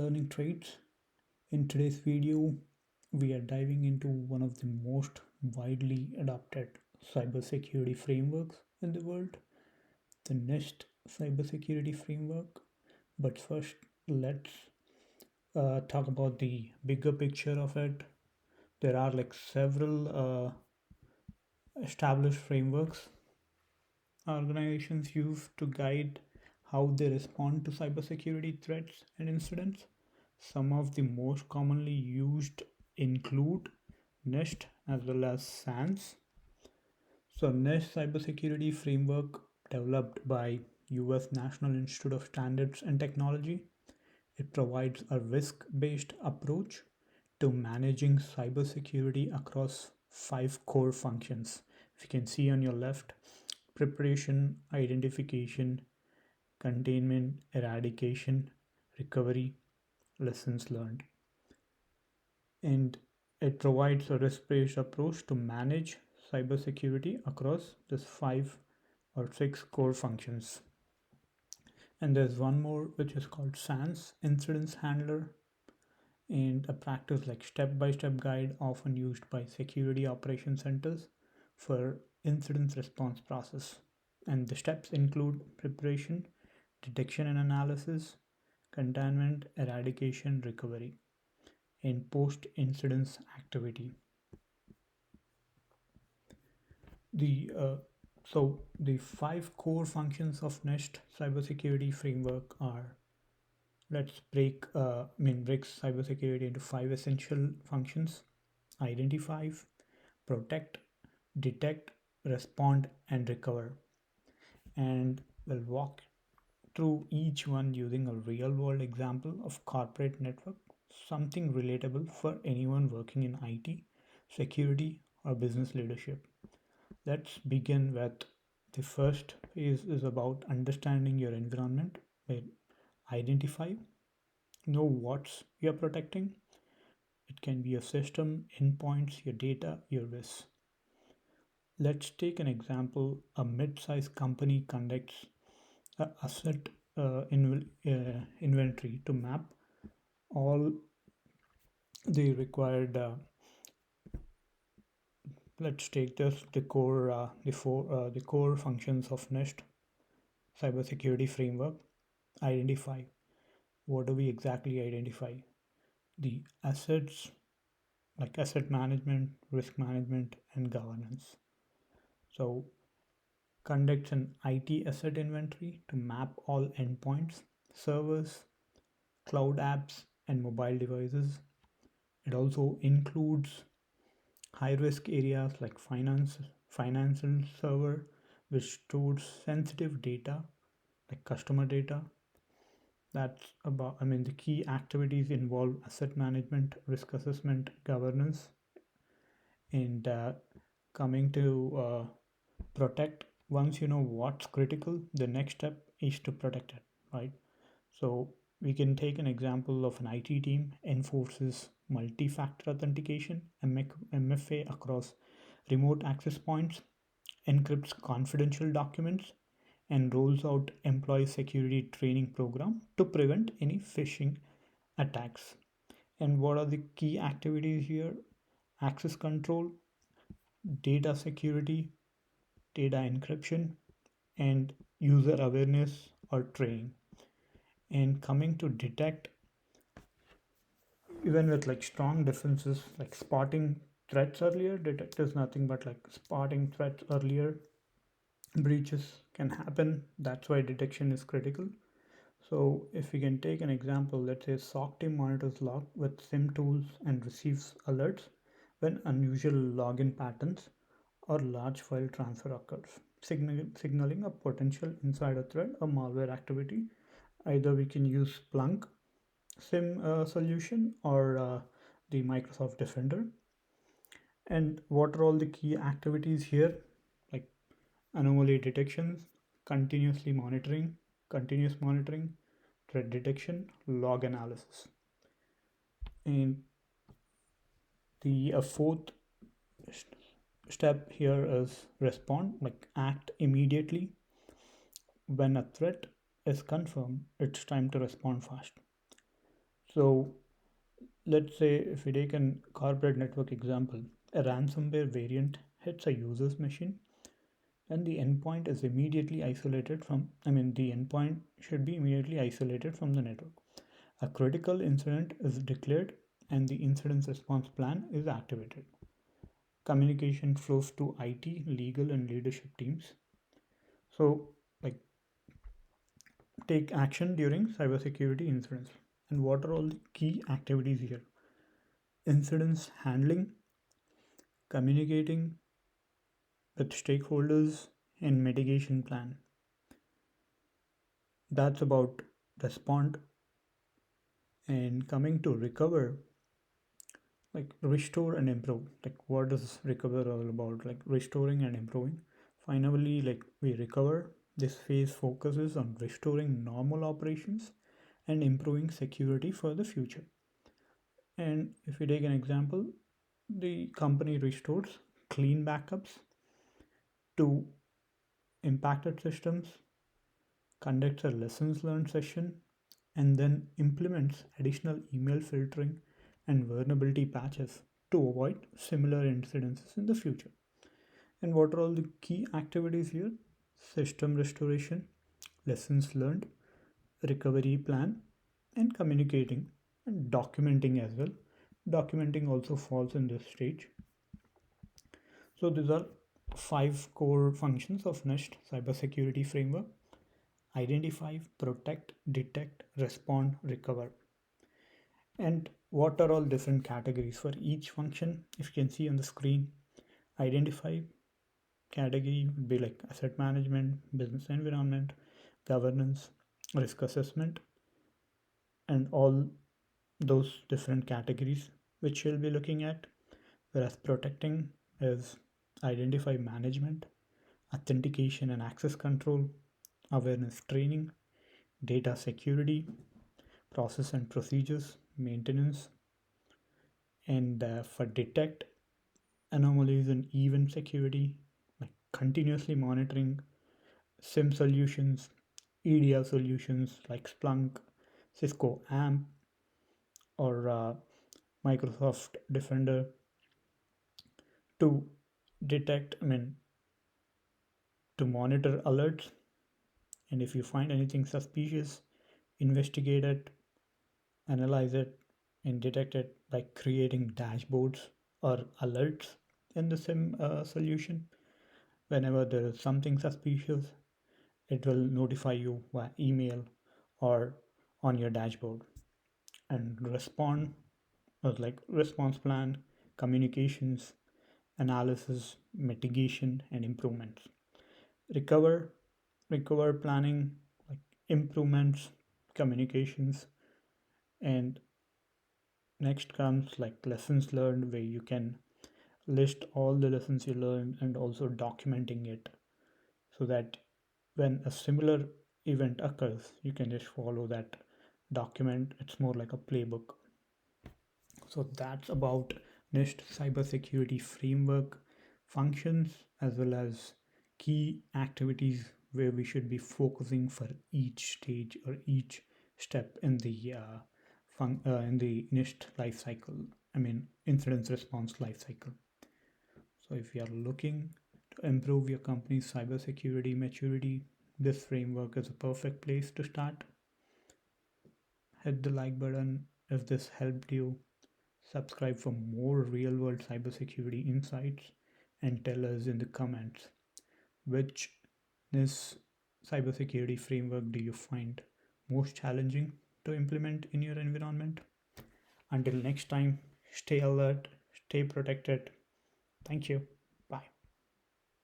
learning traits. In today's video, we are diving into one of the most widely adopted cybersecurity frameworks in the world, the NIST cybersecurity framework. But first, let's talk about the bigger picture of it. There are like several established frameworks organizations use to guide how they respond to cybersecurity threats and incidents. Some of the most commonly used include NIST as well as SANS. So, NIST cybersecurity framework developed by US National Institute of Standards and Technology. It provides a risk-based approach to managing cybersecurity across five core functions. If you can see on your left, preparation, identification, containment, eradication, recovery, lessons learned. And it provides a risk based approach to manage cybersecurity across these five or six core functions. And there's one more which is called SANS, Incidents Handler, and a practice like step by step guide often used by security operation centers for incident response process. And the steps include preparation, detection and analysis, containment, eradication, recovery, and post incidence activity. The the five core functions of NIST cybersecurity framework are, let's break cybersecurity into five essential functions: identify, protect, detect, respond, and recover. And we'll walk through each one using a real world example of corporate network, something relatable for anyone working in IT, security, or business leadership. Let's begin with the first phase is about understanding your environment. Where identify, know what you're protecting. It can be your system, endpoints, your data, your risks. Let's take an example. A mid-sized company conducts a asset inventory to map all the required. Let's take this the core functions of NIST cybersecurity framework. Identify. What do we exactly identify? The assets, like asset management, risk management, and governance. So conducts an IT asset inventory to map all endpoints, servers, cloud apps, and mobile devices. It also includes high risk areas like financial server, which stores sensitive data like customer data. That's about, the key activities involve asset management, risk assessment, governance, and coming to protect. Once you know what's critical, the next step is to protect it, right? So we can take an example of an IT team enforces multi-factor authentication MFA across remote access points, encrypts confidential documents, and rolls out employee security training program to prevent any phishing attacks. And what are the key activities here? Access control, data security, data encryption, and user awareness or training. And coming to detect, even with like strong defenses like spotting threats earlier, detect is nothing but like spotting threats earlier. Breaches can happen, that's why detection is critical. So if we can take an example, let's say SOC team monitors log with SIM tools and receives alerts when unusual login patterns or large file transfer occurs, signaling a potential insider threat or malware activity. Either we can use Splunk SIM solution or the Microsoft Defender. And what are all the key activities here? Like anomaly detections, continuous monitoring, threat detection, log analysis. And the fourth step here is respond, like act immediately. When a threat is confirmed, it's time to respond fast. So let's say if we take a corporate network example, a ransomware variant hits a user's machine and the endpoint is immediately isolated from, the endpoint should be immediately isolated from the network. A critical incident is declared and the incident response plan is activated. Communication flows to IT, legal, and leadership teams. So, like, take action during cybersecurity incidents. And what are all the key activities here? Incidents handling, communicating with stakeholders, and mitigation plan. That's about respond. And coming to recover, like restore and improve. Like, what is recover all about? Like restoring and improving. Finally, like we recover. This phase focuses on restoring normal operations and improving security for the future. And if we take an example, the company restores clean backups to impacted systems, conducts a lessons learned session, and then implements additional email filtering and vulnerability patches to avoid similar incidences in the future. And what are all the key activities here? System restoration, lessons learned, recovery plan, and communicating and documenting as well. Documenting also falls in this stage. So these are five core functions of NIST cybersecurity framework: identify, protect, detect, respond, recover. And what are all different categories for each function? If you can see on the screen, identify category would be like asset management, business environment, governance, risk assessment, and all those different categories which we'll be looking at. Whereas protecting is identify management, authentication and access control, awareness training, data security, process and procedures, maintenance, and for detect anomalies and event security, like continuously monitoring SIM solutions, EDR solutions like Splunk, Cisco AMP, or Microsoft Defender to detect, to monitor alerts. And if you find anything suspicious, investigate it, analyze it, and detect it by creating dashboards or alerts in the SIM solution. Whenever there is something suspicious, it will notify you via email or on your dashboard. And respond was like response plan, communications, analysis, mitigation, and improvements. Recover, recover planning, like improvements, communications, and next comes like lessons learned, where you can list all the lessons you learned and also documenting it so that when a similar event occurs, you can just follow that document. It's more like a playbook. So that's about NIST cybersecurity framework functions as well as key activities where we should be focusing for each stage or each step in the in the NIST life cycle. Incident response life cycle. So if you are looking to improve your company's cybersecurity maturity, this framework is a perfect place to start. Hit the like button if this helped you. Subscribe for more real world cybersecurity insights and tell us in the comments which this cybersecurity framework do you find most challenging to implement in your environment. Until next time, stay alert, stay protected. Thank you.